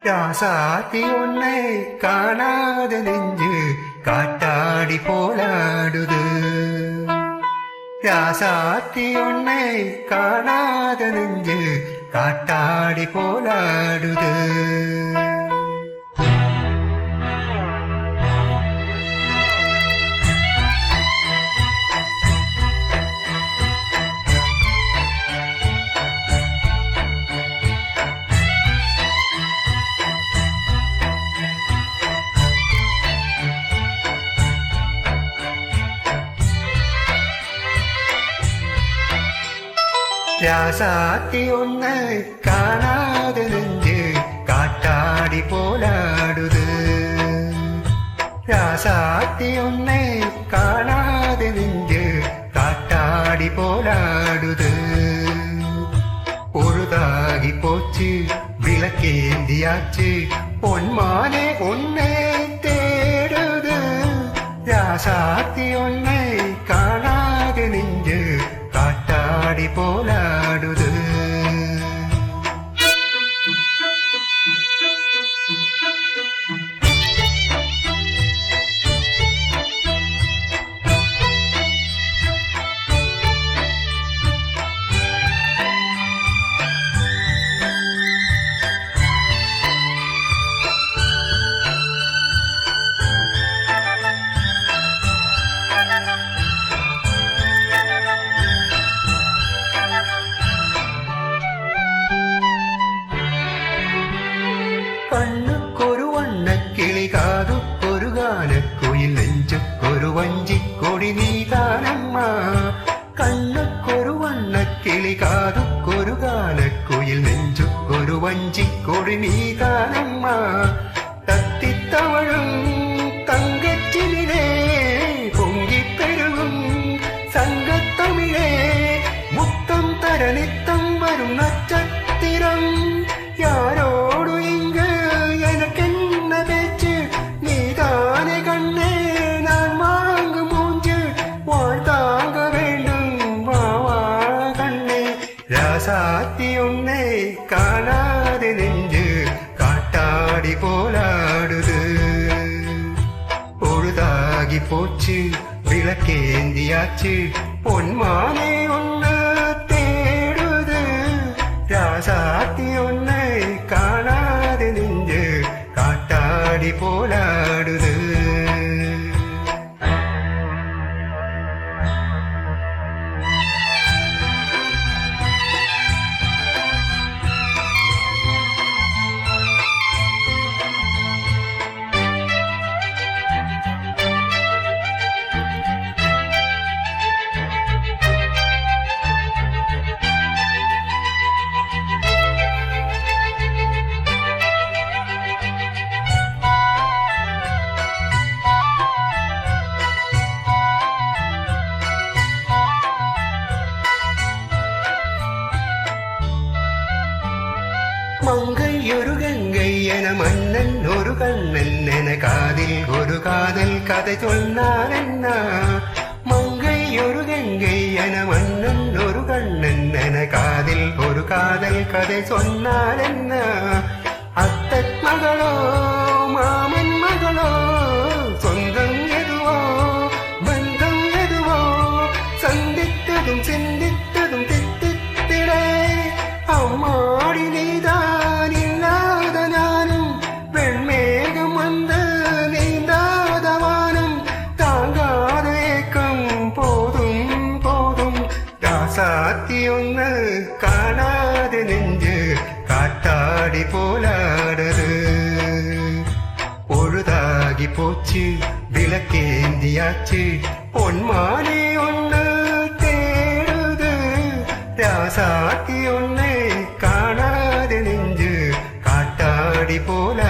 ராசாத்தி உன்னை காணாத நெஞ்சு காட்டாடி போலாடுது. ராசாத்தி உன்னை காணாத நெஞ்சு காட்டாடி போலாடுது. ராசாத்தி உன்னை காணாத நெஞ்சு காட்டாடி போலாடுது. ராசாத்தி உன்னை காணாத நெஞ்சு காட்டாடி போலாடுது. பொழுதாகி போச்சு விளக்கேந்தியாச்சு பொன்மானே உன்னை தேடுது. ராசாத்தி உன்னை காணாத நெஞ்சு காட்டாடி போலாடுது. கண்ணுக்கொரு வண்ணக்கிளி காதுக்கொரு கானக்குயில் நெஞ்சுக்கொரு வஞ்சிக் கொடி நீதானம்மா. கண்ணுக்கொரு வண்ணக்கிளி காதுக்கொரு கானக்குயில் நெஞ்சுக்கொரு வஞ்சிக் கொடி நீதானம்மா. தத்தித் தவழும் தங்கச்சிலே பொங்கிப் பெருகும் சங்கத்தமிழே முத்தம் தர நித்தம் வரும் நட்சத்திரம். யாரோடு இங்கு எனக்கென்ன பேச்சு நீதானே கண்ணே நான் வாங்கு மூஞ்சு வாழ்த்தாங்க வேண்டும் வா கண்ணே. ராசாத்தி உன்னை காணாத நெஞ்சு காட்டாடி போலாடுது. பொழுதாகி போச்சு விளக்கேந்தியாச்சு பொன்மானே உன்னை தேடுது. ராசாத்தி உன்னை காணாத நெஞ்சு காட்டாடி போலாடுது. மங்கை ஒரு கங்கை என மன்னன் ஒரு கண்ணன் என காதில் ஒரு காதல் கதை சொன்னார் என்ன. மங்கை ஒரு கங்கை என மன்னன் ஒரு கண்ணன் என காதில் ஒரு காதல் கதை சொன்னார் என்ன. அத்தத் மகளோ மாமன் மகளோ சொந்தம் எதுவோ பந்தம் எதுவோ சந்தித்ததும் சிந்தித்ததும் தித்தித்திடே அம்மாடி நீதான் இல்லாத நானும் வெண்மேகம் வந்த நீந்தாத வானம் தாங்காத ஏக்கம் போதும் போதும். ராசாத்தி ஒன்று காணாத நெஞ்சு காட்டாடி போலாடுது. பொழுதாகி போச்சு விளக்கேந்தியாச்சு பொன்மானே ஒன்று தேடுது. ராசாத்தி ஒன்னை காணாத நெஞ்சு காட்டாடி போல